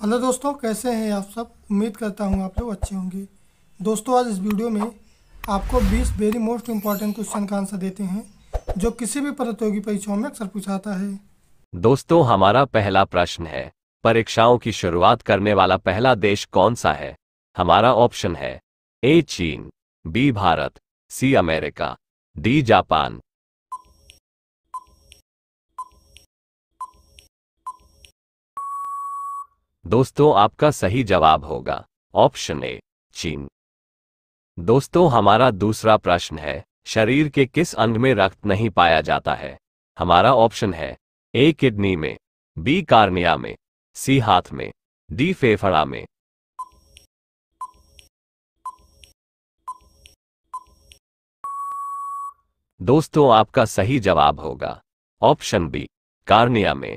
Hello दोस्तों, कैसे हैं आप सब। उम्मीद करता हूँ आप लोग अच्छे होंगे। दोस्तों, आज इस वीडियो में आपको 20 वेरी मोस्ट इम्पॉर्टेंट क्वेश्चन का आंसर देते हैं जो किसी भी प्रतियोगी परीक्षाओं में अक्सर पूछाता है। दोस्तों, हमारा पहला प्रश्न है, परीक्षाओं की शुरुआत करने वाला पहला देश कौन सा है? हमारा ऑप्शन है ए चीन, B Bharat, C America, D Japan. दोस्तों, आपका सही जवाब होगा ऑप्शन ए चीन। दोस्तों, हमारा दूसरा प्रश्न है, शरीर के किस अंग में रक्त नहीं पाया जाता है? हमारा ऑप्शन है ए किडनी में, बी कार्निया में, सी हाथ में, डी फेफड़ा में। दोस्तों, आपका सही जवाब होगा ऑप्शन बी कार्निया में।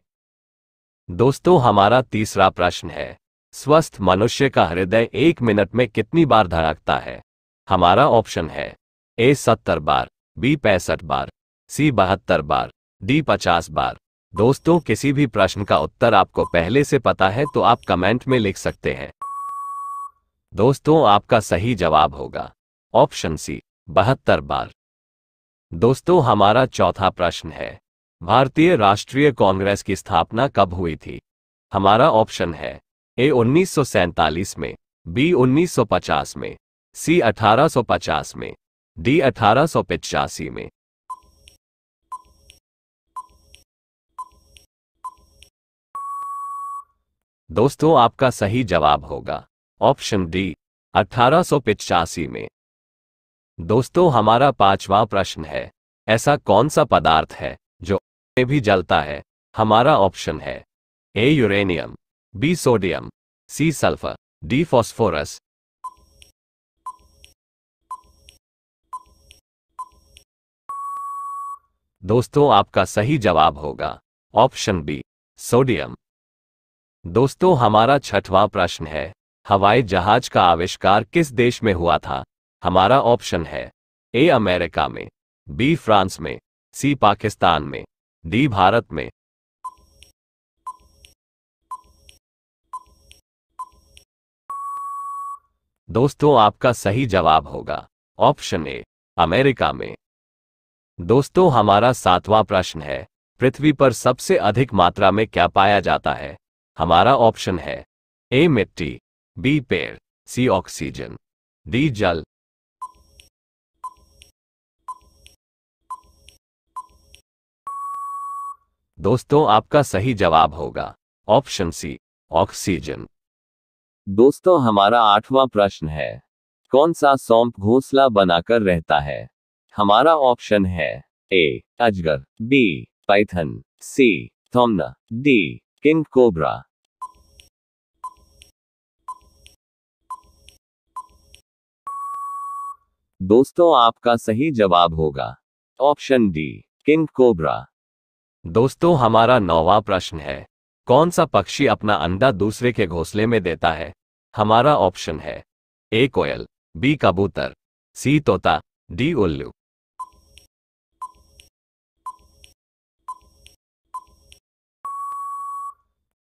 दोस्तों, हमारा तीसरा प्रश्न है, स्वस्थ मनुष्य का हृदय 1 मिनट में कितनी बार धड़कता है? हमारा ऑप्शन है ए 70 बार, बी 65 बार, सी 72 बार, डी 50 बार। दोस्तों, किसी भी प्रश्न का उत्तर आपको पहले से पता है तो आप कमेंट में लिख सकते हैं। दोस्तों, आपका सही जवाब होगा ऑप्शन सी 72 बार। दोस्तों, हमारा चौथा प्रश्न है, भारतीय राष्ट्रीय कांग्रेस की स्थापना कब हुई थी? हमारा ऑप्शन है ए 1947 में, बी 1950 में, सी 1850 में, डी 1885 में। दोस्तों, आपका सही जवाब होगा ऑप्शन डी 1885 में। दोस्तों, हमारा पांचवा प्रश्न है, ऐसा कौन सा पदार्थ है जो में भी जलता है? हमारा ऑप्शन है A uranium, B sodium, C sulphur, D phosphorus. दोस्तों, आपका सही जवाब होगा ऑप्शन बी सोडियम। दोस्तों, हमारा छठवां प्रश्न है, हवाई जहाज का आविष्कार किस देश में हुआ था? हमारा ऑप्शन है ए अमेरिका में, बी फ्रांस में, सी पाकिस्तान में, डी भारत में। दोस्तों, आपका सही जवाब होगा ऑप्शन ए अमेरिका में। दोस्तों, हमारा सातवां प्रश्न है, पृथ्वी पर सबसे अधिक मात्रा में क्या पाया जाता है? हमारा ऑप्शन है ए मिट्टी, बी पेड़, सी ऑक्सीजन, डी जल। दोस्तों, आपका सही जवाब होगा ऑप्शन सी ऑक्सीजन। दोस्तों, हमारा आठवां प्रश्न है, कौन सा सौंप घोंसला बनाकर रहता है? हमारा ऑप्शन है ए अजगर, बी पाइथन, सी थोमना, डी किंग कोबरा। दोस्तों, आपका सही जवाब होगा ऑप्शन डी किंग कोबरा। दोस्तों, हमारा नौवां प्रश्न है, कौन सा पक्षी अपना अंडा दूसरे के घोंसले में देता है? हमारा ऑप्शन है ए कोयल, बी कबूतर, सी तोता, डी उल्लू।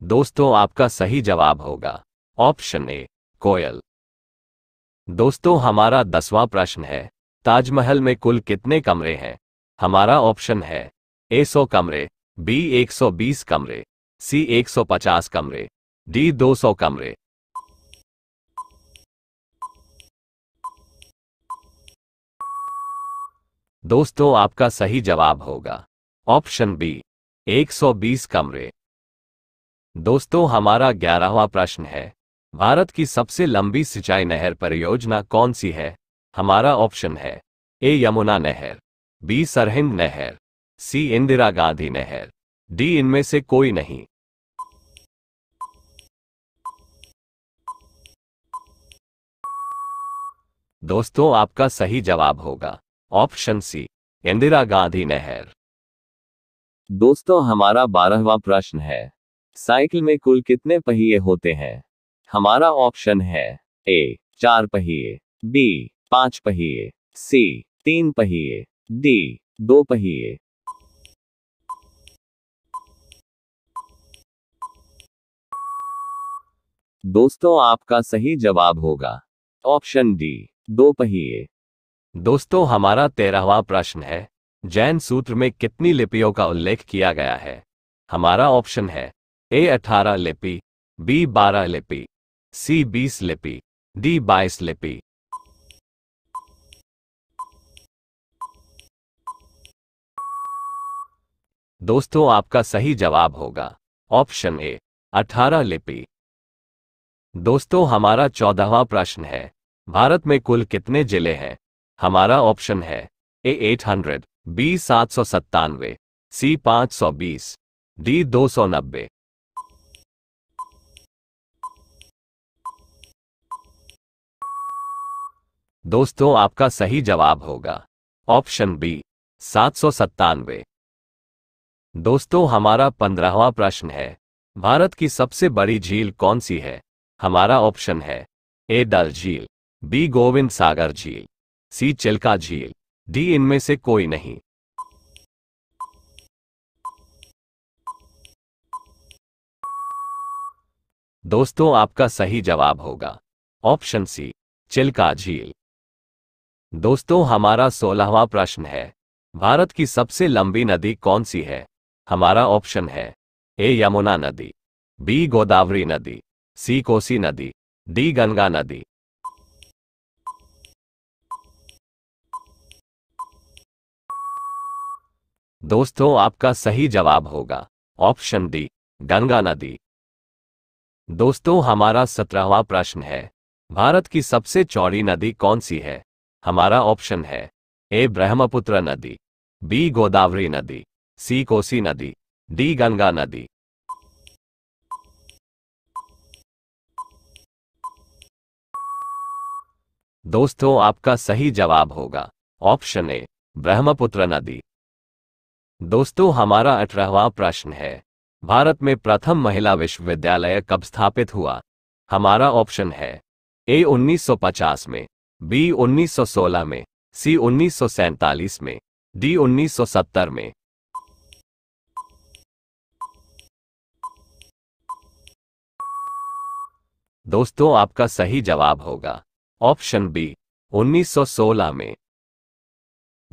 दोस्तों, आपका सही जवाब होगा ऑप्शन ए कोयल। दोस्तों, हमारा 10वां प्रश्न है, ताजमहल में कुल कितने कमरे हैं? हमारा ऑप्शन है ए 100 कमरे, बी 120 कमरे, सी 150 कमरे, डी 200 कमरे। दोस्तों, आपका सही जवाब होगा ऑप्शन बी 120 कमरे। दोस्तों, हमारा 11वां प्रश्न है, भारत की सबसे लंबी सिंचाई नहर परियोजना कौन सी है? हमारा ऑप्शन है ए यमुना नहर, बी सरहिंद नहर, सी इंदिरा गांधी नहर, डी इनमें से कोई नहीं। दोस्तों, आपका सही जवाब होगा ऑप्शन सी इंदिरा गांधी नहर। दोस्तों, हमारा 12वां प्रश्न है, साइकिल में कुल कितने पहिए होते हैं? हमारा ऑप्शन है ए 4 पहिए, बी 5 पहिए, सी 3 पहिए, डी 2 पहिए। दोस्तों आपका सही जवाब होगा ऑप्शन डी, दो पहिए। दोस्तों हमारा 13वां प्रश्न है, जैन सूत्र में कितनी लिपियों का उल्लेख किया गया है? हमारा ऑप्शन है ए 18 लिपि, बी 12 लिपि, सी 20 लिपि, डी 22 लिपि। दोस्तों आपका सही जवाब होगा ऑप्शन ए 18 लिपि। दोस्तों हमारा 14वां प्रश्न है, भारत में कुल कितने जिले हैं? हमारा ऑप्शन है ए 800, बी 797, सी 520, डी 290। दोस्तों आपका सही जवाब होगा ऑप्शन बी 797। दोस्तों हमारा 15वां प्रश्न है, भारत की सबसे बड़ी झील कौन सी है? हमारा ऑप्शन है ए डल झील, बी गोविंद सागर झील, सी चिल्का झील, डी इनमें से कोई नहीं। दोस्तों आपका सही जवाब होगा ऑप्शन सी चिल्का झील। दोस्तों हमारा 16वां प्रश्न है, भारत की सबसे लंबी नदी कौन सी है? हमारा ऑप्शन है ए यमुना नदी, बी गोदावरी नदी, सी कोसी नदी, डी गंगा नदी। दोस्तों आपका सही जवाब होगा ऑप्शन डी गंगा नदी। दोस्तों हमारा 17वां प्रश्न है, भारत की सबसे चौड़ी नदी कौन सी है? हमारा ऑप्शन है ए ब्रह्मपुत्र नदी, बी गोदावरी नदी, सी कोसी नदी, डी गंगा नदी। दोस्तों आपका सही जवाब होगा ऑप्शन ए ब्रह्मपुत्र नदी। दोस्तों हमारा 18वां प्रश्न है, भारत में प्रथम महिला विश्वविद्यालय कब स्थापित हुआ? हमारा ऑप्शन है ए 1950 में, बी 1916 में, सी 1947 में, डी 1970 में। दोस्तों आपका सही जवाब होगा ऑप्शन बी 1916 में।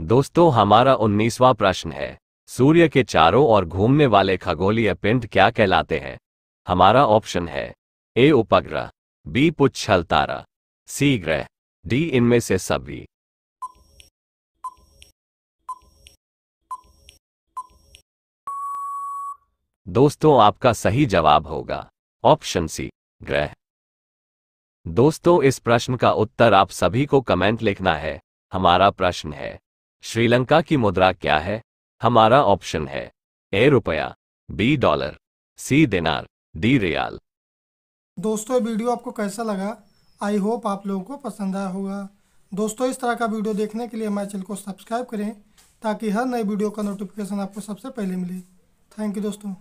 दोस्तों हमारा 19वां प्रश्न है, सूर्य के चारों ओर घूमने वाले खगोलीय पिंड क्या कहलाते हैं? हमारा ऑप्शन है ए उपग्रह, बी पुच्छल तारा, सी ग्रह, डी इनमें से सभी। दोस्तों आपका सही जवाब होगा ऑप्शन सी ग्रह। दोस्तों इस प्रश्न का उत्तर आप सभी को कमेंट लिखना है। हमारा प्रश्न है, श्रीलंका की मुद्रा क्या है? हमारा ऑप्शन है ए रुपया, बी डॉलर, सी दिनार, डी रियाल। दोस्तों ये वीडियो आपको कैसा लगा? आई होप आप लोगों को पसंद आया होगा। दोस्तों इस तरह का वीडियो देखने के लिए हमारे चैनल को सब्सक्राइब करें ताकि हर नए वीडियो का नोटिफिकेशन आपको सबसे पहले मिले। थैंक यू दोस्तों।